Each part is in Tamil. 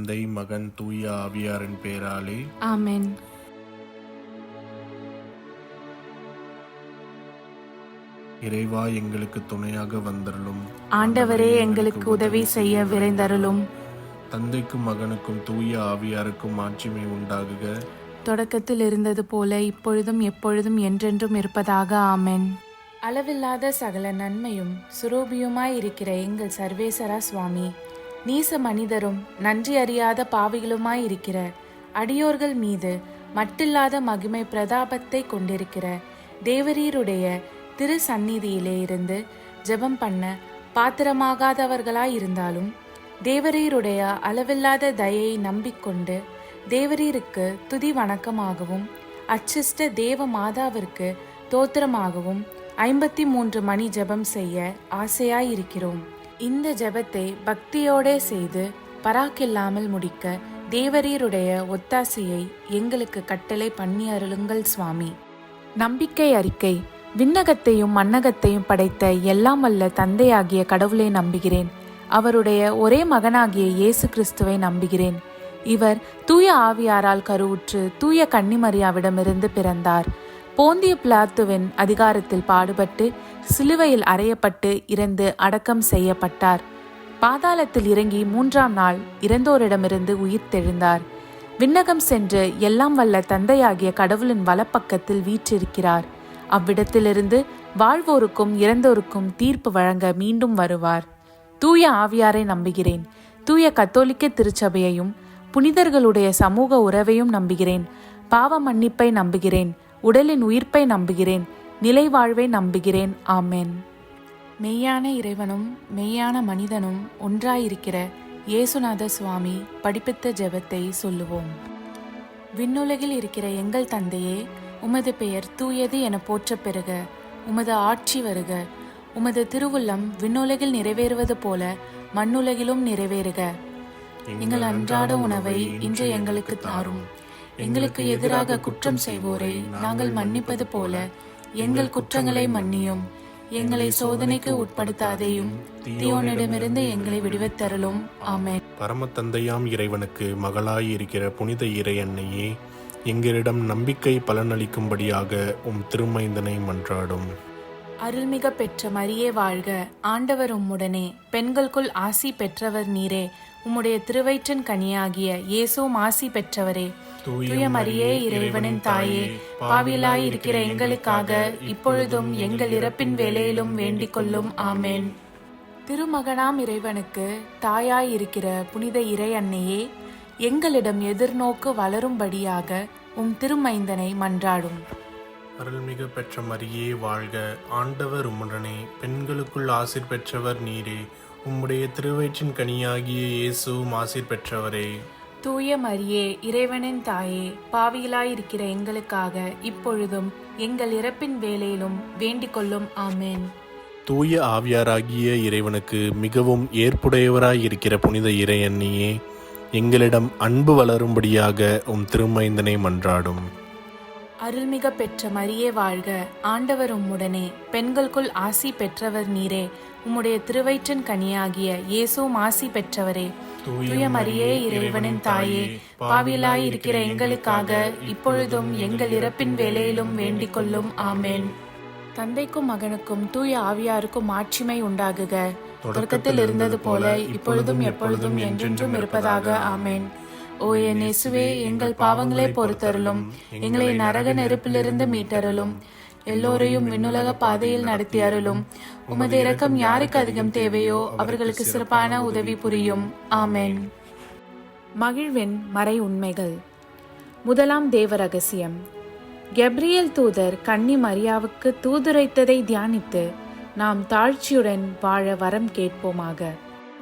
தந்தை, மகன், தூய ஆவியாரின் பெயராலே ஆமென். இறைவா, எங்களுக்கு துணையாக வந்தருளும். ஆண்டவரே, எங்களுக்கு உதவி செய்ய விரைந்தருளும். தந்தைக்கும் மகனுக்கும் தூய ஆவியாருக்கும் மாட்சிமை உண்டாகுக. தொடக்கத்தில் இருந்தது போல இப்பொழுதும் எப்பொழுதும் என்றென்றும் இருப்பதாக. ஆமென். அளவில்லாத சகல நன்மையும் சுரூபியுமாய் இருக்கிற எங்கள் சர்வேசரா சுவாமி, நீச மனிதரும் நன்றி அறியாத பாவிகளுமாய் இருக்கிற அடியோர்கள் மீது மட்டில்லாத மகிமை பிரதாபத்தை கொண்டிருக்கிற தேவரீருடைய திரு சந்நிதியிலே இருந்து ஜெபம் பண்ண பாத்திரமாகாதவர்களாய் இருந்தாலும் தேவரீருடைய அளவில்லாத தயையை நம்பிக்கொண்டு தேவரீருக்கு துதி வணக்கமாகவும் அச்சிஷ்ட தேவ மாதாவிற்கு தோத்திரமாகவும் 53 மணி ஜெபம் செய்ய ஆசையாயிருக்கிறோம். இந்த ஜெபத்தை பக்தியோடே செய்து பராக்கில்லாமல் முடிக்க தேவரீருடைய ஒத்தாசையை எங்களுக்கு கட்டளை பண்ணி அருளுங்கள் சுவாமி. நம்பிக்கை அறிக்கை. விண்ணகத்தையும் மண்ணகத்தையும் படைத்த எல்லாம் வல்ல தந்தையாகிய கடவுளை நம்புகிறேன். அவருடைய ஒரே மகனாகிய இயேசு கிறிஸ்துவை நம்புகிறேன். இவர் தூய ஆவியாரால் கருவுற்று தூய கன்னிமரியாவிடமிருந்து பிறந்தார். போந்திய பிலாத்துவின் அதிகாரத்தில் பாடுபட்டு சிலுவையில் அறையப்பட்டு இறந்து அடக்கம் செய்யப்பட்டார். பாதாளத்தில் இறங்கி 3ஆம் நாள் இறந்தோரிடமிருந்து உயிர்த்தெழுந்தார். விண்ணகம் சென்று எல்லாம் வல்ல தந்தையாகிய கடவுளின் வலப்பக்கத்தில் வீற்றிருக்கிறார். அவ்விடத்திலிருந்து வாழ்வோருக்கும் இறந்தோருக்கும் தீர்ப்பு வழங்க மீண்டும் வருவார். தூய ஆவியாரை நம்புகிறேன். தூய கத்தோலிக்க திருச்சபையையும் புனிதர்களுடைய சமூக உறவையும் நம்புகிறேன். பாவ மன்னிப்பை நம்புகிறேன். உடலின் உயிர்ப்பை நம்புகிறேன். நிலை வாழ்வை நம்புகிறேன். ஆமென். மெய்யான இறைவனும் மெய்யான மனிதனும் ஒன்றாயிருக்கிற இயேசுநாத சுவாமி படிப்பித்த ஜெபத்தை சொல்லுவோம். விண்ணுலகில் இருக்கிற எங்கள் தந்தையே, உமது பெயர் தூயது என போற்றப் பெறுக. உமது ஆட்சி வருக. உமது திருவுள்ளம் விண்ணுலகில் நிறைவேறுவது போல மண்ணுலகிலும் நிறைவேறுக. எங்கள் அன்றாட உணவை இன்று எங்களுக்கு தாரும். எங்களுக்கு எதிராக குற்றம் செய்வோரை நாங்கள் மன்னிப்பது போல எங்கள் குற்றங்களை மன்னியும். எங்களை சோதனைக்கு உட்படுத்தாதேயும், தீயோனிடமிருந்து எங்களை விடுவித்தருளும். ஆமென். பரம தந்தையாம் இறைவனுக்கு மகளாய் இருக்கிற புனித இறை அன்னையே, எங்களிடம் நம்பிக்கை பலனளிக்கும்படியாக உம் திருமைந்தனை மன்றாடும். அருள்மிக பெற்ற மரியே வாழ்க. ஆண்டவர் உம்முடனே, பெண்களுக்குள் ஆசி பெற்றவர் நீரே. உம்முடைய திருவயிற்றின் கனியாகிய இயேசுவும் ஆசி பெற்றவரே. தூய மரியே, இறைவனின் தாயே, பாவிலாய் இருக்கிற எங்களுக்காக இப்பொழுதும் எங்கள் இறப்பின் வேளையிலும் வேண்டிக் கொள்ளும். ஆமென். திருமகனாம் இறைவனுக்கு தாயாய் இருக்கிற புனித இறை அன்னையே, எங்களிடம் எதிர்நோக்கு வளரும்படியாக உம் திருமைந்தனை மன்றாடும். அருள்மிகு பெற்ற மரியே வாழ்க. ஆண்டவர் உம்முடனே, பெண்களுக்குள் ஆசீர் பெற்றவர் நீரே. உம்முடைய திருவயிற்றின் கனியாகிய இயேசுவும் ஆசீர் பெற்றவரே. தூய மரியே, இறைவனின் தாயே, பாவிகளாயிருக்கிற எங்களுக்காக இப்பொழுதும் எங்கள் இறப்பின் வேளையிலும் வேண்டிக் கொள்ளும். ஆமென். தூய ஆவியாராகிய இறைவனுக்கு மிகவும் ஏற்புடையவராயிருக்கிற புனித இறை அன்னியே, எங்களிடம் அன்பு வளரும்படியாக உம் திருமைந்தனை மன்றாடும். அருள்மிக பெற்ற மரியே வாழ்க. ஆண்டவர் உம்முடனே, பெண்களுக்குள் ஆசி பெற்றவர் நீரே. உம்முடைய திருவயிற்றின் கனியாகிய இயேசுவும் ஆசி பெற்றவரே. தூய மரியே, இறைவனின் தாயே, பாவிலாய் இருக்கிற எங்களுக்காக இப்பொழுதும் எங்கள் இறப்பின் வேளையிலும் வேண்டிக் கொள்ளும். ஆமென். தந்தைக்கும் மகனுக்கும் தூய ஆவியாருக்கும் மாட்சிமை உண்டாகுக. தொடக்கத்தில் இருந்தது போல இப்பொழுதும் எப்பொழுதும் என்றென்றும் இருப்பதாக. ஆமென். ஓ என் இயேசுவே, எங்கள் பாவங்களை பொறுத்தருளும். எங்களை நரக நெருப்பிலிருந்து மீட்டருளும். எல்லோரையும் விண்ணுலக பாதையில் நடத்தி அருளும். உமது இரக்கம் யாருக்கு அதிகம் தேவையோ அவர்களுக்கு சிறப்பான உதவி புரியும். ஆமென். மகிழ்வின் மறை உண்மைகள். முதலாம் தேவ ரகசியம். கெப்ரியேல் தூதர் கன்னி மரியாவுக்கு தூதுரைத்ததை தியானித்து நாம் தாழ்ச்சியுடன் வாழ வரம் கேட்போமாக.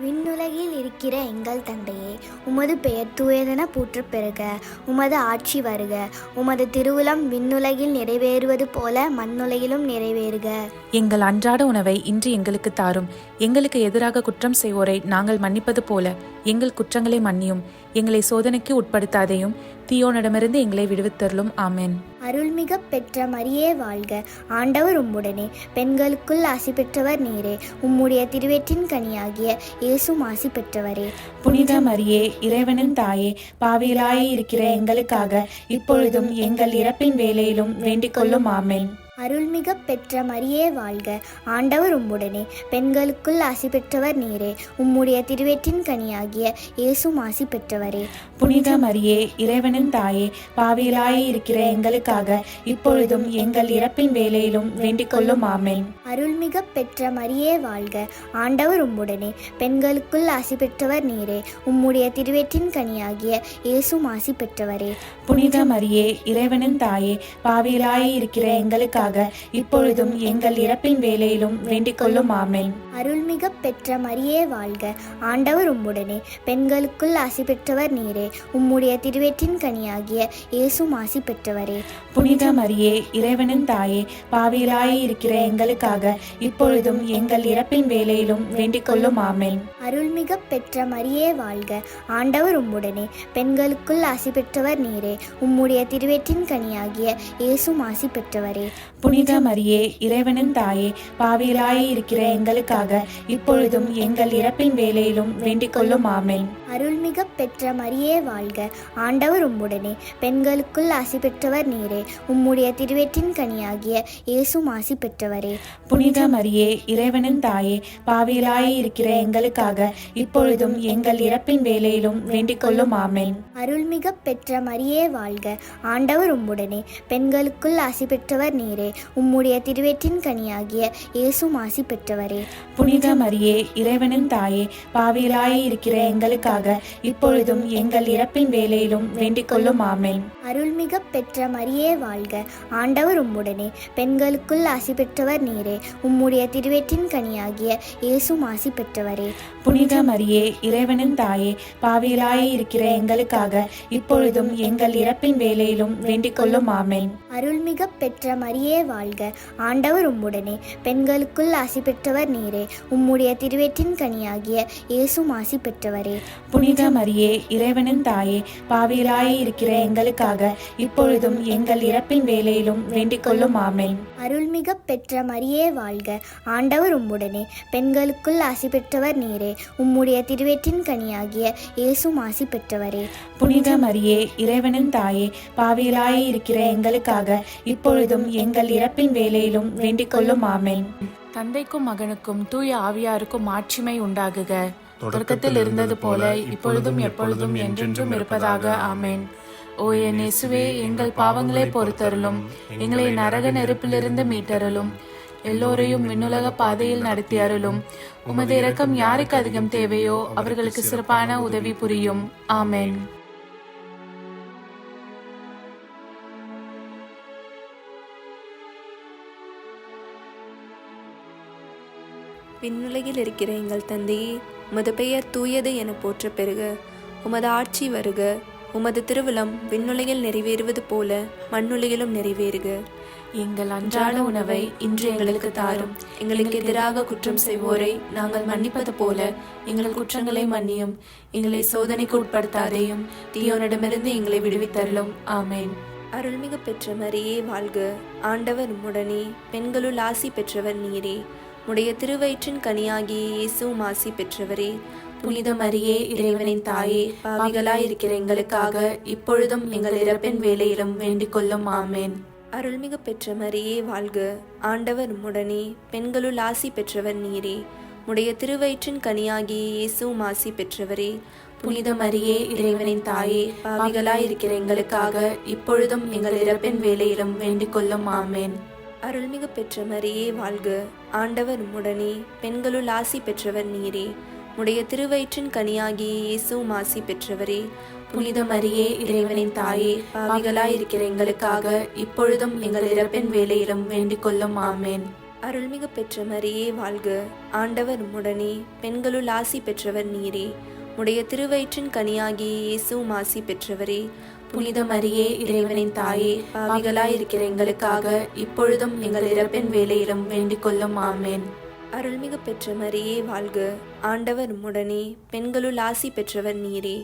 விண்ணுலகில் இருக்கிற எங்கள் தந்தையே, உமது பெயர் தூயதென போற்றப் பெறுக. உமது ஆட்சி வருக. உமது திருவுளம் விண்ணுலகில் நிறைவேறுவது போல மண்ணுலகிலும் நிறைவேறுக. எங்கள் அன்றாட உணவை இன்று எங்களுக்கு தாரும். எங்களுக்கு எதிராக குற்றம் செய்வோரை நாங்கள் மன்னிப்பது போல எங்கள் குற்றங்களை மன்னியும். எங்களை சோதனைக்கு உட்படுத்தாதையும், தீயோனிடமிருந்து எங்களை விடுவித்தருளும். ஆமென். அருள்மிக பெற்ற மரியே வாழ்க, ஆண்டவர் உம்முடனே, பெண்களுக்குள் ஆசி பெற்றவர் நீரே. உம்முடைய திருவயிற்றின் கனியாகிய இயேசுவும் ஆசி பெற்றவரே. புனித மரியே, இறைவனின் தாயே, பாவிகளாய் இருக்கிற எங்களுக்காக இப்பொழுதும் எங்கள் இறப்பின் வேளையிலும் வேண்டிக் கொள்ளும். ஆமென். அருள்மிக பெற்ற மரியே வாழ்க, ஆண்டவர் உம்முடனே, பெண்களுக்குள் ஆசி பெற்றவர் நீரே. உம்முடைய திருவயிற்றின் கனியாகிய இயேசுவும் ஆசி பெற்றவரே. புனித மரியே, இறைவனின் தாயே, பாவிகளாய் இருக்கிற எங்களுக்காக இப்பொழுதும் எங்கள் இறப்பின் வேளையிலும் வேண்டிக் கொள்ளும். ஆமென். அருள்மிக பெற்ற மரியே வாழ்க, ஆண்டவர் உம்முடனே, பெண்களுக்குள் ஆசி பெற்றவர் நீரே. உம்முடைய திருவயிற்றின் கனியாகிய இயேசுவும் ஆசி பெற்றவரே. புனித மரியே, இறைவனின் தாயே, பாவிகளாய் இருக்கிற எங்களுக்காக இப்பொழுதும் எங்கள் இறப்பின் வேளையிலும் வேண்டிக் கொள்ளும். ஆமென். அருள்மிக பெற்ற மரியே வாழ்க, ஆண்டவர் உம்முடனே, பெண்களுக்குள் ஆசி பெற்றவர் நீரே. உம்முடைய திருவயிற்றின் கனியாகிய இயேசுவும் ஆசி பெற்றவரே. புனித மரியே, இறைவனின் தாயே, பாவிகளாய் இருக்கிற எங்களுக்காக இப்பொழுதும் எங்கள் இறப்பின் வேளையிலும் வேண்டிக் கொள்ளும். ஆமென். அருள்மிக பெற்ற மரியே வாழ்க, ஆண்டவர் உம்முடனே, பெண்களுக்குள் ஆசி பெற்றவர் நீரே. உம்முடைய திருவயிற்றின் கனியாகிய இயேசுவும் ஆசி பெற்றவரே. புனித மரியே, இறைவனின் தாயே, பாவிகளாய் இருக்கிற எங்களுக்காக இப்பொழுதும் எங்கள் இறப்பின் வேளையிலும் வேண்டிக் கொள்ளும். ஆமென். அருள்மிக பெற்ற மரியே வாழ்க, ஆண்டவர் உம்முடனே, பெண்களுக்குள் ஆசி பெற்றவர் நீரே. உம்முடைய திருவயிற்றின் கனியாகிய இயேசுவும் ஆசி பெற்றவரே. புனித மரியே, இறைவனின் தாயே, பாவிகளாய் இருக்கிற எங்களுக்காக இப்பொழுதும் எங்கள் இறப்பின் வேளையிலும் வேண்டிக் கொள்ளும். ஆமென். அருள்மிக பெற்ற மரியே வாழ்க, ஆண்டவர் உம்முடனே, பெண்களுக்குள் ஆசி பெற்றவர் நீரே. உம்முடைய திருவயிற்றின் கனியாகிய இயேசுவும் ஆசி பெற்றவரே. புனித மரியே, இறைவனின் தாயே, பாவிகளாய் இருக்கிற எங்களுக்காக இப்பொழுதும் எங்கள் இறப்பின் வேளையிலும் வேண்டிக் கொள்ளும். ஆமென். அருள்மிக பெற்ற மரியே வாழ்க, ஆண்டவர் உம்முடனே, பெண்களுக்குள் ஆசி பெற்றவர் நீரே. உம்முடைய திருவயிற்றின் கனியாகிய இயேசுவும் ஆசி பெற்றவரே. புனித மரியே, இறைவனின் தாயே, பாவிகளாய் இருக்கிற எங்களுக்காக இப்பொழுதும் எங்கள் இறப்பின் வேளையிலும் வேண்டிக் கொள்ளும். ஆமென். அருள்மிக பெற்ற மரியே வாழ்க, ஆண்டவர் உம்முடனே, பெண்களுக்குள் ஆசி பெற்றவர் நீரே. உம்முடைய திருவயிற்றின் கனியாகிய இயேசுவும் ஆசி பெற்றவரே. புனித மரியே, இறைவனின் தாயே, பாவிகளாய் இருக்கிற எங்களுக்காக இப்பொழுதும் எங்கள் இறப்பின் வேளையிலும் வேண்டிக் கொள்ளும். ஆமென். அருள்மிக பெற்ற மரியே வாழ்க, ஆண்டவர் உம்முடனே, பெண்களுக்குள் ஆசி பெற்றவர் நீரே. உம்முடைய திருவயிற்றின் கனியாகிய இயேசுவும் ஆசி பெற்றவரே. புனித மரியே, இறைவனின் தாயே, பாவிகளாய் இருக்கிற எங்களுக்காக இப்பொழுதும் எங்கள் இறப்பின் வேளையிலும் வேண்டிக் கொள்ளும். ஆமென். தந்தைக்கும் மகனுக்கும் தூய ஆவியாருக்கும் மாட்சிமை உண்டாகுக. தொடக்கத்தில் இருந்தது போல இப்பொழுதும் எப்பொழுதும் என்றென்றும் இருப்பதாக. ஆமென். ஓ என் இயேசுவே, எங்கள் பாவங்களை பொறுத்தருளும். எங்களை நரக நெருப்பிலிருந்து மீட்டருளும். எல்லோரையும் விண்ணுலக பாதையில் நடத்தி அருளும். உமது இரக்கம் யாருக்கு அதிகம் தேவையோ அவர்களுக்கு சிறப்பான உதவி புரியும். ஆமென். விண்ணுலகில் இருக்கிற எங்கள் தந்தையே, உமது பெயர் தூயது என போற்ற பெறுக. உமது ஆட்சி வருக. உமது திருவிழம் விண்ணுலகில் நிறைவேறுவது போல மண்ணுலகிலும் நிறைவேறுக. எங்கள் அன்றாட உணவை இன்று எங்களுக்கு தாரும். எங்களுக்கு எதிராக குற்றம் செய்வோரை நாங்கள் மன்னிப்பது போல எங்கள் குற்றங்களை மன்னியும். எங்களை சோதனைக்கு உட்படுத்தாதையும், தீயோனிடமிருந்து எங்களை விடுவித்தருளும். ஆமென். அருள்மிகு பெற்ற மரியே வாழ்க, ஆண்டவர் உம்முடனே, பெண்களுள் ஆசி பெற்றவர் நீரே. உடைய திருவயிற்றின் கனியாகிய இயேசுவும் ஆசி பெற்றவரே. புனித மரியே, இறைவனின் தாயே, பாவிகளாய் இருக்கிற எங்களுக்காக இப்பொழுதும் எங்கள் இறப்பின் வேளையிலும் வேண்டிக் கொள்ளும். ஆமென். அருள்மிகு பெற்ற மரியே வாழ்க, ஆண்டவர் உம்முடனே, பெண்களுள் ஆசி பெற்றவர் நீரே. உடைய திருவயிற்றின் கனியாகிய இயேசுவும் ஆசி பெற்றவரே. புனித மரியே, இறைவனின் தாயே, பாவிகளாய் இருக்கிற எங்களுக்காக இப்பொழுதும் எங்கள் இறப்பின் வேளையிலும் வேண்டிக் கொள்ளும். ஆமென். அருள்மிகு பெற்ற மரியே வாழ்க, ஆண்டவர் உம்முடனே, பெண்களுள் ஆசி பெற்றவர் நீரே. உடைய திருவயிற்றின் கனியாகிய இயேசுவும் ஆசி பெற்றவரே. புனித மரியே, இறைவனின் தாயே, பாவிகளாய் இருக்கிற எங்களுக்காக இப்பொழுதும் எங்கள் இறப்பின் வேளையிலும் வேண்டிக் கொள்ளும். ஆமென். அருள்மிகு பெற்ற மரியே வாழ்க, ஆண்டவர் உம்முடனே, பெண்களுள் ஆசி பெற்றவர் நீரே. உடைய திருவயிற்றின் கனியாகிய இயேசுவும் ஆசி பெற்றவரே. புனித மரியே இறைவனின் தாயே, பாவிகளாயிருக்கிற எங்களுக்காக இப்பொழுதும் எங்கள் இறப்பின் வேளையிலும் வேண்டிக் கொள்ளும். ஆமேன். அருள்மிகு பெற்ற மரியே வாழ்க, ஆண்டவர் உம்முடனே, பெண்களுள் ஆசி பெற்றவர் நீரே.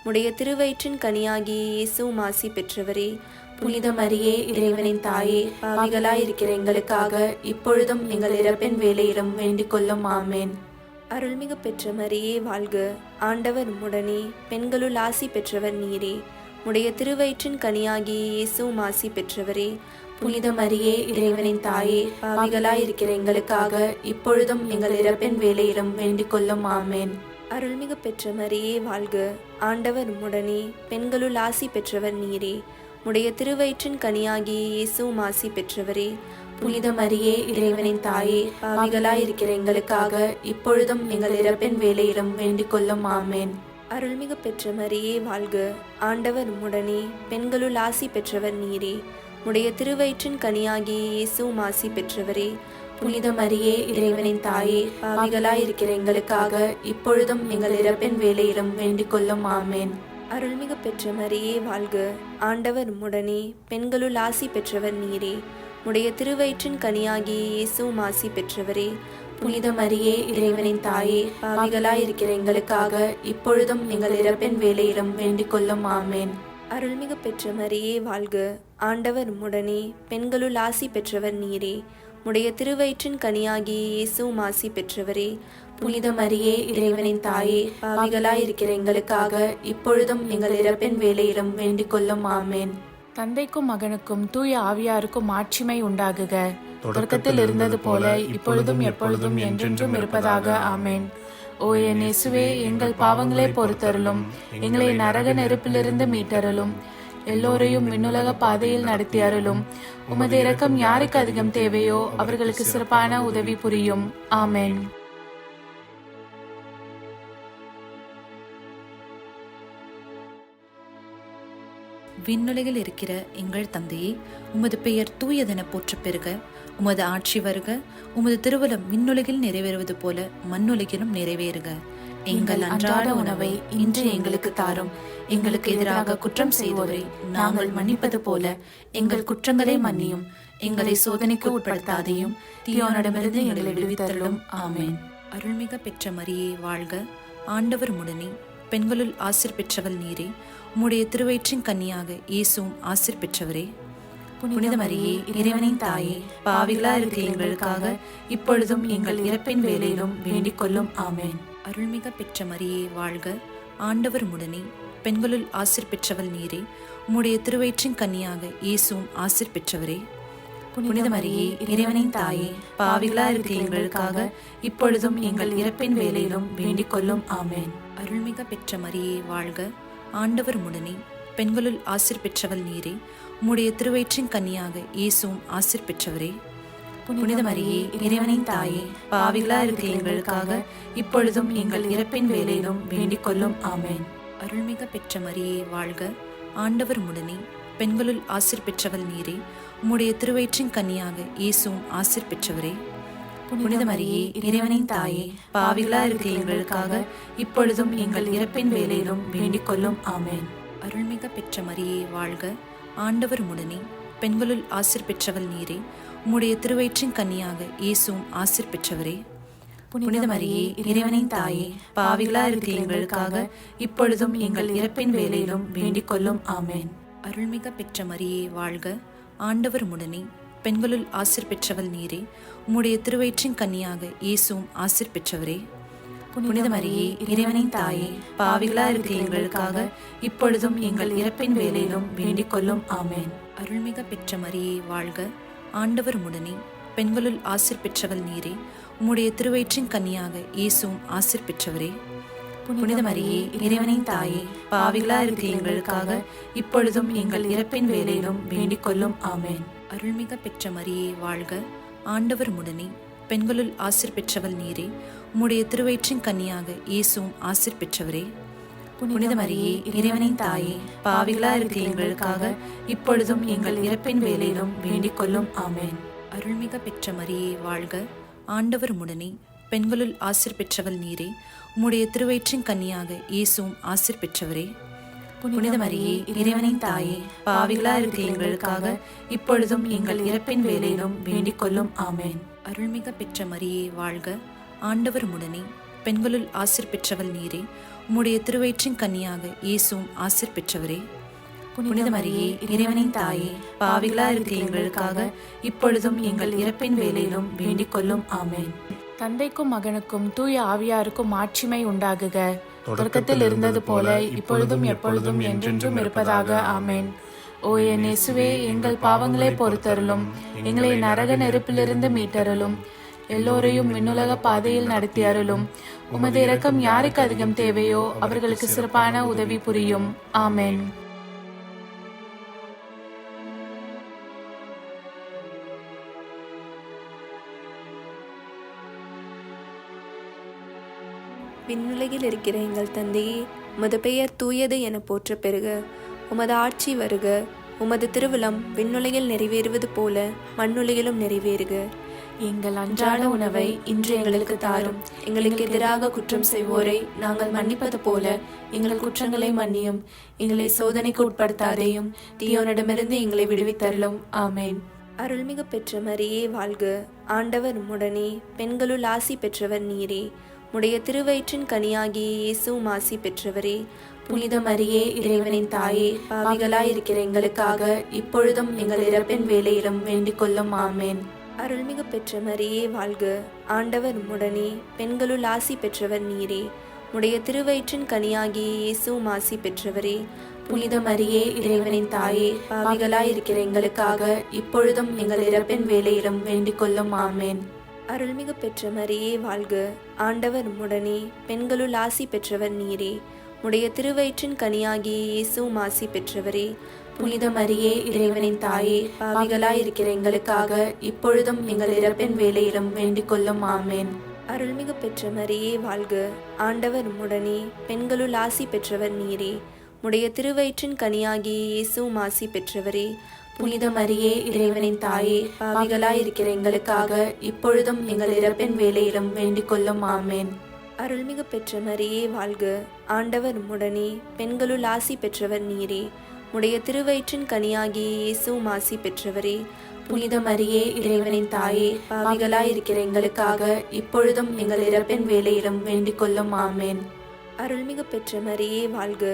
உடைய திருவயிற்றின் கனியாகிய இயேசுவும் ஆசி பெற்றவரே. புனித மரியே இறைவனின் தாயே, பாவிகளாயிருக்கிற எங்களுக்காக இப்பொழுதும் எங்கள் இறப்பின் வேளையிலும் வேண்டிக் கொள்ளும். ஆமேன். அருள்மிகு பெற்ற மரியே வாழ்க, ஆண்டவர் உம்முடனே, பெண்களுள் ஆசி பெற்றவர் நீரே. உடைய திருவயிற்றின் கனியாகிய இயேசுவும் ஆசி பெற்றவரே. புனித மரியே இறைவனின் தாயே, பாவிகளாயிருக்கிற எங்களுக்காக இப்பொழுதும் எங்கள் இறப்பின் வேளையிலும் வேண்டிக் கொள்ளும். ஆமேன். அருள்மிகு பெற்ற மரியே வாழ்க, ஆண்டவர் உம்முடனே, பெண்களுள் ஆசி பெற்றவர் நீரே. உடைய திருவயிற்றின் கனியாகிய இயேசுவும் ஆசி பெற்றவரே. புனித மரியே இறைவனின் தாயே, பாவிகளாயிருக்கிற எங்களுக்காக இப்பொழுதும் எங்கள் இறப்பின் வேளையிலும் வேண்டிக் கொள்ளும். ஆமேன். அருள்மிகு பெற்ற மரியே வாழ்க, ஆண்டவர் உம்முடனே, பெண்களுள் ஆசி பெற்றவர் நீரே. உடைய திருவயிற்றின் கனியாகிய இயேசுவும் ஆசி பெற்றவரே. புனித மரியே இறைவனின் தாயே, பாவிகளாயிருக்கிற எங்களுக்காக இப்பொழுதும் எங்கள் இறப்பின் வேளையிலும் வேண்டிக் கொள்ளும். ஆமேன். அருள்மிகு பெற்ற மரியே வாழ்க, ஆண்டவர் உம்முடனே, பெண்களுள் ஆசி பெற்றவர் நீரே. உடைய திருவயிற்றின் கனியாகிய இயேசுவும் ஆசி பெற்றவரே. புனித மரியே இறைவனின் தாயே, பாவிகளாயிருக்கிற எங்களுக்காக இப்பொழுதும் எங்கள் இறப்பின் வேளையிலும் வேண்டிக் கொள்ளும். ஆமேன். அருள்மிகு பெற்ற மரியே வாழ்க, ஆண்டவர் உம்முடனே, பெண்களுள் ஆசி பெற்றவர் நீரே. உடைய திருவயிற்றின் கனியாகிய இயேசுவும் ஆசி பெற்றவரே. புனித மரியே இறைவனின் தாயே, பாவிகளாயிருக்கிற எங்களுக்காக இப்பொழுதும் எங்கள் இறப்பின் வேளையிலும் வேண்டிக் கொள்ளும். ஆமேன். தந்தைக்கும் மகனுக்கும் தூய ஆவியாருக்கும் ஆட்சிமை உண்டாகுக. தொடக்கத்தில் இருந்தது போல இப்பொழுதும் எப்பொழுதும் என்றென்றும் இருப்பதாக. ஆமேன். ஓ என் இயேசுவே, எங்கள் பாவங்களை பொறுத்தருளும், எங்களை நரக நெருப்பிலிருந்து மீட்டருளும், எல்லோரையும் விண்ணுலக பாதையில் நடத்தி அருளும். உமது இரக்கம் யாருக்கு அதிகம் தேவையோ அவர்களுக்கு சிறப்பான உதவி புரியும். ஆமேன். விண்ணுலகில் இருக்கிற எங்கள் தந்தையே, உமது பெயர் தூயதென போற்றப் பெறுக. உமது ஆட்சி வருக. உமது திருவுளம் விண்ணுலகில் நிறைவேறுவது போல மண்ணுலகிலும் நிறைவேறுக. எங்கள் அன்றாட உணவை இன்று எங்களுக்கு தாரும். எங்களுக்கு எதிராக குற்றம் செய்வோரை நாங்கள் மன்னிப்பது போல எங்கள் குற்றங்களை மன்னியும். எங்களை சோதனைக்கு உட்படுத்தாதையும் தீயோனிடமிருந்து எங்களை விடுவித்தருளும். ஆமேன். அருள்மிக பெற்ற மரியே வாழ்க, ஆண்டவர் உம்முடனே, பெண்களுள் ஆசீர் பெற்றவள் நீரே. உம்முடைய திருவயிற்றின் கன்னியாக இயேசுவும் ஆசீர் பெற்றவரே. புனித மரியே இறைவனின் தாயே, பாவிகளா இருக்கிற எங்களுக்காக இப்பொழுதும் எங்கள் இறப்பின் வேளையிலும் வேண்டிக் கொள்ளும். ஆமேன். அருள்மிக பெற்ற மரியே வாழ்க, ஆண்டவர் உம்முடனே, பெண்களுள் ஆசீர் பெற்றவள் நீரே. உம்முடைய திருவயிற்றின் கன்னியாக இயேசுவும் ஆசீர் பெற்றவரே. புனித மரியே இறைவனின் தாயே, பாவிகளா இருக்கிற எங்களுக்காக இப்பொழுதும் எங்கள் இறப்பின் வேளையிலும் வேண்டிக் கொள்ளும். ஆமேன். அருள்மிக பெற்ற மரியே வாழ்க, ஆண்டவர் உம்முடனே, பெண்களுள் ஆசீர் பெற்றவள் நீரே. உம்முடைய திருவயிற்றின் கன்னியாக இயேசுவும் ஆசீர் பெற்றவரே. புனித மரியே இறைவனின் தாயே, பாவிகளா இருக்கிற எங்களுக்காக இப்பொழுதும் எங்கள் இறப்பின் வேளையிலும் வேண்டிக் கொள்ளும். ஆமேன். அருள்மிக பெற்ற மரியே வாழ்க, ஆண்டவர் உம்முடனே, பெண்களுள் ஆசீர் பெற்றவள் நீரே. உம்முடைய திருவயிற்றின் கன்னியாக இயேசுவும் ஆசீர் பெற்றவரே. புனித மரியே இறைவனின் தாயே, பாவிகளா இருக்கிற எங்களுக்காக இப்பொழுதும் எங்கள் இறப்பின் வேளையிலும் வேண்டிக் கொள்ளும். ஆமேன். அருள்மிக பெற்ற மரியே வாழ்க, ஆண்டவர் உம்முடனே, பெண்களுள் ஆசீர் பெற்றவள் நீரே. உம்முடைய திருவயிற்றின் கன்னியாக இயேசுவும் ஆசீர் பெற்றவரே. புனித மரியே இறைவனின் தாயே, பாவிகளா இருக்கிற எங்களுக்காக இப்பொழுதும் எங்கள் இறப்பின் வேளையிலும் வேண்டிக் கொள்ளும். ஆமேன். அருள்மிக பெற்ற மரியே வாழ்க, ஆண்டவர் உம்முடனே, பெண்களுள் ஆசீர் பெற்றவள் நீரே. உம்முடைய திருவயிற்றின் கன்னியாக இயேசுவும் ஆசீர் பெற்றவரே. புனித மரியே இறைவனின் தாயே, பாவிகளா இருக்கிற எங்களுக்காக இப்பொழுதும் எங்கள் இறப்பின் வேளையிலும் வேண்டிக் கொள்ளும். ஆமேன். அருள்மிக பெற்ற மரியே வாழ்க, ஆண்டவர் உம்முடனே, பெண்களுள் ஆசீர் பெற்றவள் நீரே. உம்முடைய திருவயிற்றின் கன்னியாக இயேசுவும் ஆசீர் பெற்றவரே. புனித மரியே இறைவனின் தாயே, பாவிகளா இருக்கிற எங்களுக்காக இப்பொழுதும் எங்கள் இறப்பின் வேளையிலும் வேண்டிக் கொள்ளும். ஆமேன். அருள்மிக பெற்ற மரியே வாழ்க, ஆண்டவர் உம்முடனே, பெண்களுள் ஆசீர் பெற்றவள் நீரே. உம்முடைய திருவயிற்றின் கன்னியாக இயேசுவும் ஆசீர் பெற்றவரே. புனித மரியே இறைவனின் தாயே, பாவிகளா இருக்கிற எங்களுக்காக இப்பொழுதும் எங்கள் இறப்பின் வேளையிலும் வேண்டிக் கொள்ளும். ஆமேன். அருள்மிக பெற்ற மரியே வாழ்க, ஆண்டவர் உம்முடனே, பெண்களுள் ஆசீர் பெற்றவள் நீரே. உம்முடைய திருவயிற்றின் கன்னியாக இயேசுவும் ஆசீர் பெற்றவரே. புனித மரியே, இறைவனின் தாயே, பாவிகளாய் இருக்கிற எங்களுக்காக இப்பொழுதும் எங்கள் இறப்பின் வேளையிலும் வேண்டிக் கொள்ளும். ஆமென். அருள்மிக பெற்ற மரியே வாழ்க, ஆண்டவர் உம்முடனே, பெண்களுள் ஆசீர் பெற்றவள் நீரே. உம்முடைய திருவயிற்றின் கன்னியாக இயேசுவும் ஆசீர் பெற்றவரே. புனித மரியே, இறைவனின் தாயே, பாவிகளாய் இருக்கிற எங்களுக்காக இப்பொழுதும் எங்கள் இறப்பின் வேளையிலும் வேண்டிக் கொள்ளும். ஆமென். தந்தைக்கும் மகனுக்கும் தூய ஆவியாருக்கும் மாட்சிமை உண்டாகுக. தொடக்கத்தில் இருந்தது போல இப்பொழுதும் எப்பொழுதும் என்றென்றும் இருப்பதாக. ஆமென். ஓ என் இயேசுவே, எங்கள் பாவங்களை பொறுத்தருளும், எங்களை நரக நெருப்பிலிருந்து மீட்டருளும், எல்லோரையும் விண்ணுலக பாதையில் நடத்தி அருளும். உமது இரக்கம் யாருக்கு அதிகம் தேவையோ அவர்களுக்கு சிறப்பான உதவி புரியும். ஆமென். விண்ணுலகில் இருக்கிற எங்கள் தந்தையே, உமது பெயர் தூயது என போற்ற பெறுக. உமது ஆட்சி வருக. உமது திருவிழம் விண்ணுலகில் நிறைவேறுவது போல மண்ணுலகிலும் நிறைவேறுக. எங்கள் அன்றாட உணவை இன்று எங்களுக்கு தாரும். எங்களுக்கு எதிராக குற்றம் செய்வோரை நாங்கள் மன்னிப்பது போல எங்கள் குற்றங்களை மன்னியும். எங்களை சோதனைக்கு உட்படுத்தாதேயும், தீயோனிடமிருந்து எங்களை விடுவித்தருளும். ஆமென். அருள்மிகு பெற்ற மரியே வாழ்க, ஆண்டவர் உம்முடனே, பெண்களுள் ஆசி பெற்றவர் நீரே. உடைய திருவயிற்றின் கனியாகிய இயேசுவும் ஆசி பெற்றவரே. புனித மரியே, இறைவனின் தாயே, பாவிகளாய் இருக்கிற எங்களுக்காக இப்பொழுதும் எங்கள் இறப்பின் வேளையிலும் வேண்டிக் கொள்ளும். ஆமென். அருள்மிகு பெற்ற மரியே வாழ்க, ஆண்டவர் உம்முடனே, பெண்களுள் ஆசி பெற்றவர் நீரே. உடைய திருவயிற்றின் கனியாகிய இயேசுவும் ஆசி பெற்றவரே. புனித மரியே, இறைவனின் தாயே, பாவிகளாய் இருக்கிற எங்களுக்காக இப்பொழுதும் எங்கள் இறப்பின் வேளையிலும் வேண்டிக் கொள்ளும். ஆமென். அருள்மிகு பெற்ற மரியே வாழ்க, ஆண்டவர் உம்முடனே, பெண்களுள் ஆசி பெற்றவர் நீரே. உடைய திருவயிற்றின் கனியாகிய இயேசுவும் ஆசி பெற்றவரே. புனித மரியே, இறைவனின் தாயே, பாவிகளாய் இருக்கிற எங்களுக்காக இப்பொழுதும் எங்கள் இறப்பின் வேளையிலும் வேண்டிக் கொள்ளும். ஆமென். அருள்மிகு பெற்ற மரியே வாழ்க, ஆண்டவர் உம்முடனே, பெண்களுள் ஆசி பெற்றவர் நீரே. உடைய திருவயிற்றின் கனியாகிய இயேசுவும் ஆசி பெற்றவரே. புனித மரியே, இறைவனின் தாயே, பாவிகளாய் இருக்கிற எங்களுக்காக இப்பொழுதும் எங்கள் இறப்பின் வேளையிலும் வேண்டிக் கொள்ளும். ஆமென். அருள்மிகு பெற்ற மரியே வாழ்க, ஆண்டவர் உம்முடனே, பெண்களுள் ஆசி பெற்றவர் நீரே. உடைய திருவயிற்றின் கனியாகிய இயேசுவும் ஆசி பெற்றவரே. புனித மரியே, இறைவனின் தாயே, பாவிகளாய் இருக்கிற எங்களுக்காக இப்பொழுதும் எங்கள் இறப்பின் வேளையிலும் வேண்டிக் கொள்ளும். ஆமென். அருள்மிகு பெற்ற மரியே வாழ்க,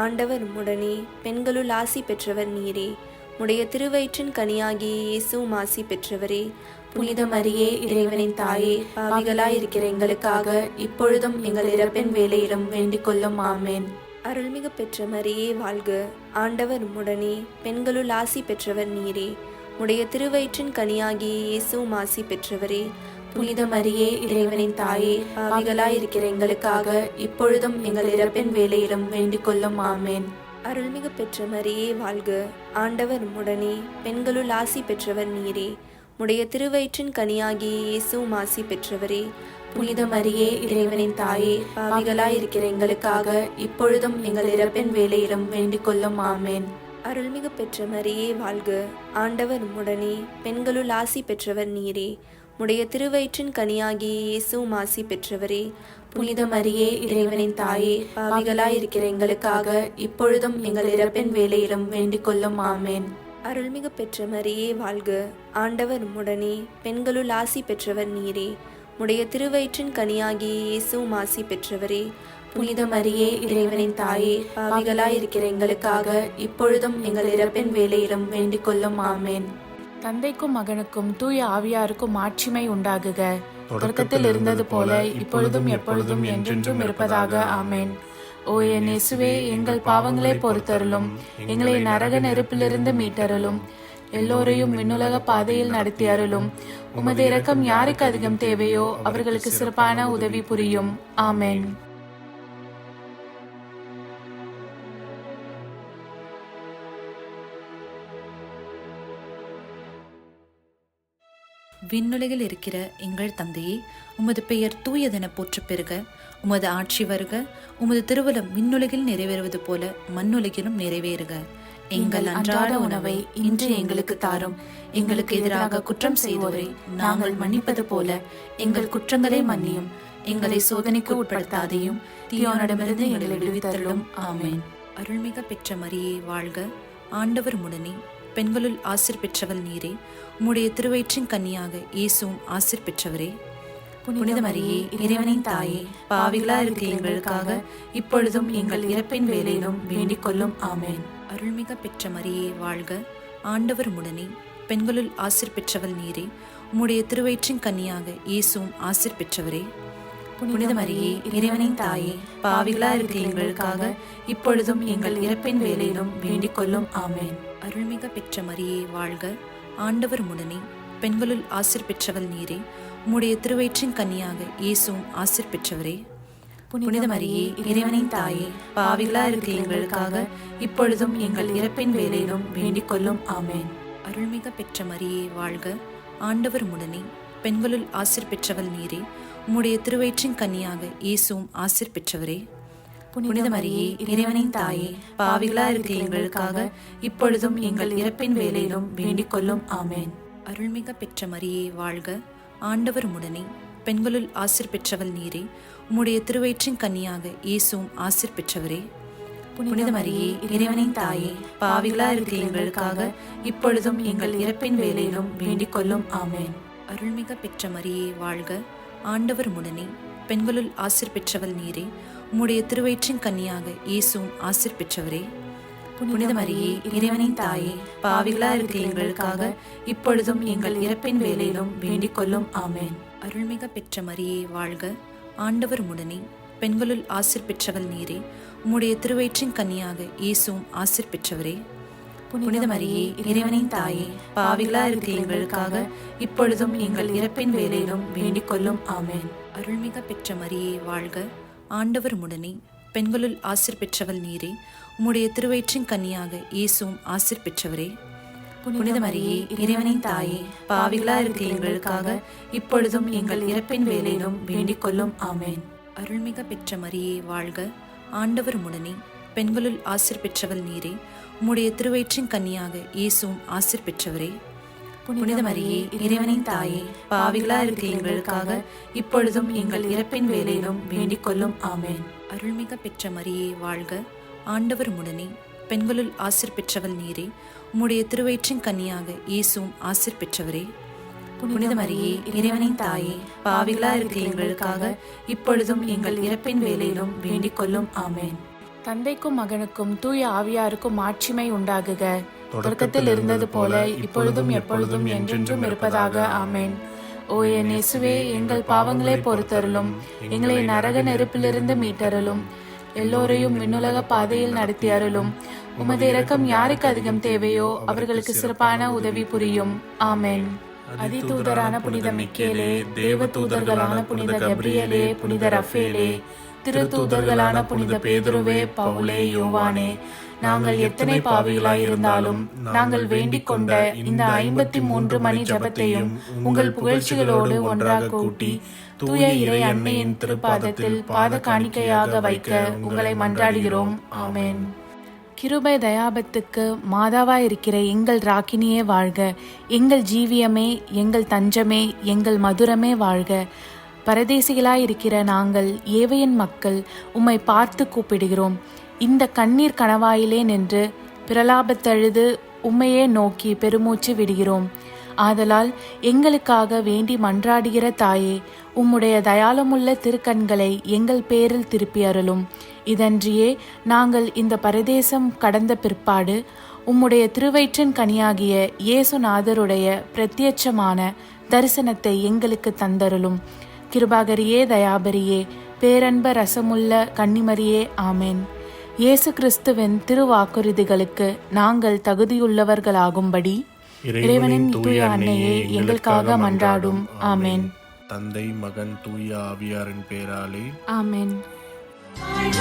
ஆண்டவர் உம்முடனே, பெண்களுள் ஆசி பெற்றவர் நீரே. உடைய திருவயிற்றின் கனியாகிய இயேசுவும் ஆசி பெற்றவரே. புனித மரியே, இறைவனின் தாயே, பாவிகளாய் இருக்கிற எங்களுக்காக இப்பொழுதும் எங்கள் இறப்பின் வேளையிலும் வேண்டிக் கொள்ளும். ஆமென். அருள்மிகு பெற்ற மரியே வாழ்க, ஆண்டவர் உம்முடனே, பெண்களுள் ஆசி பெற்றவர் நீரே. உடைய திருவயிற்றின் கனியாகிய இயேசுவும் ஆசி பெற்றவரே. புனித மரியே, இறைவனின் தாயே, பாவிகளாய் இருக்கிற எங்களுக்காக இப்பொழுதும் எங்கள் இறப்பின் வேளையிலும் வேண்டிக் கொள்ளும். ஆமென். அருள்மிகு பெற்ற மரியே வாழ்க, ஆண்டவர் உம்முடனே, பெண்களுள் ஆசி பெற்றவர் நீரே. உடைய திருவயிற்றின் கனியாகிய இயேசுவும் ஆசி பெற்றவரே. புனித மரியே, இறைவனின் தாயே, பாவிகளாய் இருக்கிற எங்களுக்காக இப்பொழுதும் எங்கள் இறப்பின் வேளையிலும் வேண்டிக் கொள்ளும். ஆமென். அருள்மிகு பெற்ற மரியே வாழ்க, ஆண்டவர் உம்முடனே, பெண்களுள் ஆசி பெற்றவர் நீரே. உடைய திருவயிற்றின் கனியாகிய இயேசுவும் ஆசி பெற்றவரே. புனித மரியே, இறைவனின் தாயே, பாவிகளாய் இருக்கிற எங்களுக்காக இப்பொழுதும் எங்கள் இறப்பின் வேளையிலும் வேண்டிக் கொள்ளும். ஆமென். அருள்மிகு பெற்ற மரியே வாழ்க, ஆண்டவர் உம்முடனே, பெண்களுள் ஆசி பெற்றவர் நீரே. உடைய திருவயிற்றின் கனியாகிய இயேசுவும் ஆசி பெற்றவரே. புனித மரியே, இறைவனின் தாயே, பாவிகளாய் இருக்கிற எங்களுக்காக இப்பொழுதும் எங்கள் இறப்பின் வேளையிலும் வேண்டிக் கொள்ளும். ஆமென். தந்தைக்கும் மகனுக்கும் தூய ஆவியாருக்கும் மாட்சிமை உண்டாகுக. தொடக்கத்தில் இருந்தது போல இப்பொழுதும் எப்பொழுதும் என்றென்றும் இருப்பதாக. ஆமென். ஓ என் இயேசுவே, எங்கள் பாவங்களை பொறுத்தருளும், எங்களை நரக நெருப்பிலிருந்து மீட்டருளும், எல்லோரையும் விண்ணுலக பாதையில் நடத்தி அருளும். உமது இரக்கம் யாருக்கு அதிகம் தேவையோ அவர்களுக்கு சிறப்பான உதவி புரியும். ஆமென். விண்ணுலகில் இருக்கிற எங்கள் தந்தையே, உமது பெயர் தூயதென போற்ற பெறுக. உமது ஆட்சி வருக. உமது திருவுளம் விண்ணுலகில் நிறைவேறுவது போல மண்ணுலகிலும் நிறைவேறுக. எங்கள் அன்றாட உணவை இன்று எங்களுக்கு தாரும். எங்களுக்கு எதிராக குற்றம் செய்வோரை நாங்கள் மன்னிப்பது போல எங்கள் குற்றங்களை மன்னியும். எங்களை சோதனைக்கு உட்படுத்தாதையும், தீயோனிடமிருந்து எங்களை விடுவித்தருளும். ஆமென். அருள்மிக பெற்ற மரியே வாழ்க, ஆண்டவர் உடனே, பெண்களுள் ஆசிர் பெற்றவள் நீரே. உம்முடைய திருவயிற்றின் கன்னியாக இயேசுவும் ஆசிர் பெற்றவரே. புனித மரியே, இறைவனின் தாயே, பாவிகளா இருக்கிற எங்களுக்காக இப்பொழுதும் எங்கள் இறப்பின் வேளையிலும் வேண்டிக் கொள்ளும். ஆமென். அருள்மிக பெற்ற மரியே வாழ்க, ஆண்டவர் உடனே, பெண்களுள் ஆசிர் பெற்றவள் நீரே. உம்முடைய திருவயிற்றின் கன்னியாக இயேசுவும் ஆசிர் பெற்றவரே. புனித மரியே, இறைவனின் தாயே, பாவிகளா இருக்கிற எங்களுக்காக இப்பொழுதும் எங்கள் இறப்பின் வேளையிலும் வேண்டிக் கொள்ளும். ஆமென். அருள்மிக பெற்ற மரியே வாழ்க, ஆண்டவர் உடனே, பெண்களுள் ஆசிர் பெற்றவள் நீரே. உம்முடைய திருவயிற்றின் கன்னியாக இயேசுவும் ஆசிர் பெற்றவரே. புனித மரியே, இறைவனின் தாயே, பாவிகளா இருக்கிற எங்களுக்காக இப்பொழுதும் எங்கள் இறப்பின் வேளையிலும் வேண்டிக் கொள்ளும். ஆமென். அருள்மிக பெற்ற மரியே வாழ்க, ஆண்டவர் உடனே, பெண்களுள் ஆசிர் பெற்றவள் நீரே. உம்முடைய திருவயிற்றின் கன்னியாக இயேசுவும் ஆசிர் பெற்றவரே. புனித மரியே, இறைவனின் தாயே, பாவிகளா இருக்கிற எங்களுக்காக இப்பொழுதும் எங்கள் இறப்பின் வேளையிலும் வேண்டிக் கொள்ளும். ஆமென். அருள்மிக பெற்ற மரியே வாழ்க, ஆண்டவர் உடனே, பெண்களுள் ஆசிர் பெற்றவள் நீரே. உம்முடைய திருவயிற்றின் கன்னியாக இயேசுவும் ஆசிர் பெற்றவரே. புனித மரியே, இறைவனின் தாயே, பாவிகளா இருக்கிற எங்களுக்காக இப்பொழுதும் எங்கள் இறப்பின் வேளையிலும் வேண்டிக் கொள்ளும். ஆமென். அருள்மிக பெற்ற மரியே வாழ்க, ஆண்டவர் உடனே, பெண்களுள் ஆசிர் பெற்றவள் நீரே. உம்முடைய திருவயிற்றின் கன்னியாக இயேசுவும் ஆசிர் பெற்றவரே. புனித மரியே, இறைவனின் தாயே, பாவிகளா இருக்கிற எங்களுக்காக இப்பொழுதும் எங்கள் இறப்பின் வேளையிலும் வேண்டிக் கொள்ளும். ஆமென். அருள்மிக பெற்ற மரியே வாழ்க, ஆண்டவர் உடனே, பெண்களுள் ஆசிர் பெற்றவள் நீரே. உம்முடைய திருவயிற்றின் கன்னியாக இயேசுவும் ஆசிர் பெற்றவரே. புனித மரியே, இறைவனின் தாயே, பாவிகளா இருக்கிற எங்களுக்காக இப்பொழுதும் எங்கள் இறப்பின் வேளையிலும் வேண்டிக் கொள்ளும். ஆமென். அருள்மிக பெற்ற மரியே வாழ்க, ஆண்டவர் உடனே, பெண்களுள் ஆசிர் பெற்றவள் நீரே. உம்முடைய திருவயிற்றின் கன்னியாக இயேசுவும் ஆசிர் பெற்றவரே. புனித மரியே, இறைவனின் தாயே, பாவிகளா இருக்கிற எங்களுக்காக இப்பொழுதும் எங்கள் இறப்பின் வேளையிலும் வேண்டிக் கொள்ளும். ஆமென். அருள்மிக பெற்ற மரியே வாழ்க, ஆண்டவர் உடனே, பெண்களுள் ஆசிர் பெற்றவள் நீரே. உம்முடைய திருவயிற்றின் கன்னியாக இயேசுவும் ஆசிர் பெற்றவரே. புனித மரியே, இறைவனின் தாயே, பாவிகளா இருக்கிற எங்களுக்காக இப்பொழுதும் எங்கள் இறப்பின் வேளையிலும் வேண்டிக் கொள்ளும். ஆமென். அருள்மிக பெற்ற மரியே வாழ்க, ஆண்டவர் உடனே, பெண்களுள் ஆசிர் பெற்றவள் நீரே. உம்முடைய திருவயிற்றின் கன்னியாக இயேசுவும் ஆசிர் பெற்றவரே. புனித மரியே, இறைவனின் தாயே, பாவிகளா இருக்கிற எங்களுக்காக இப்பொழுதும் எங்கள் இறப்பின் வேளையிலும் வேண்டிக் கொள்ளும். ஆமென். தந்தைக்கும் மகனுக்கும் தூய ஆவியாருக்கும் மாட்சிமை உண்டாகுக. தொடக்கத்தில் இருந்தது போல இப்பொழுதும் எப்பொழுதும் என்றென்றும் இருப்பதாக. ஆமென். ஓ என் இயேசுவே, எங்கள் பாவங்களை பொறுத்தருளும், எங்களை நரக நெருப்பிலிருந்து மீட்டருளும், எல்லோரையும் விண்ணுலக பாதையில் நடத்தி அருளும். உமது இரக்கம் யாருக்கு அதிகம் தேவையோ அவர்களுக்கு சிறப்பான உதவி புரியும். ஆமென். அதிதூதரான புனித மிக்கேலே, தேவ தூதர்களான புனித கப்ரியேலே, புனித ரஃபேலே, திருத்தூதர்களான புனித பேதுருவே, பவுலே, யோவானே, நாங்கள் எத்தனை பாவிகளாய் இருந்தாலும் நாங்கள் வேண்டிக் கொண்ட இந்த 53 மணி ஜபத்தையும் உங்கள் புகழ்ச்சிகளோடு ஒன்றாக கூட்டி தூய இறை அன்னையின் திருப்பாதத்தில் பாத காணிக்கையாக வைக்க உங்களை மன்றாடுகிறோம். ஆமென். கிருபை தயாபத்துக்கு மாதாவாயிருக்கிற எங்கள் ராக்கினியே வாழ்க. எங்கள் ஜீவியமே, எங்கள் தஞ்சமே, எங்கள் மதுரமே வாழ்க. பரதேசிகளாயிருக்கிற நாங்கள் ஏவையின் மக்கள் உம்மை பார்த்து கூப்பிடுகிறோம். இந்த கண்ணீர் கணவாயிலே நின்று பிரலாபத்தழுது உம்மையே நோக்கி பெருமூச்சு விடுகிறோம். ஆதலால் எங்களுக்காக வேண்டி மன்றாடுகிற தாயே, உம்முடைய தயாளமுள்ள திருக்கண்களை எங்கள் பேரில் திருப்பி அருளும். இதன்றியே நாங்கள் இந்த பரதேசம் கடந்த பிற்பாடு உம்முடைய திருவயிற்றின் கனியாகிய இயேசுநாதருடைய பிரத்யட்சமான தரிசனத்தை எங்களுக்கு தந்தருளும். கிருபாகரியே, தயாபரியே, பேரன்ப ரசமுள்ள கன்னிமரியே, ஆமென். இயேசு கிறிஸ்துவின் திருவாக்குறுதிகளுக்கு நாங்கள் தகுதியுள்ளவர்களாகும்படி இறைவனின் தூய அன்னையே எங்களுக்காக மன்றாடும். ஆமென். தந்தை, மகன், தூய ஆவியாரின் பேராலே ஆமென். வாழ்க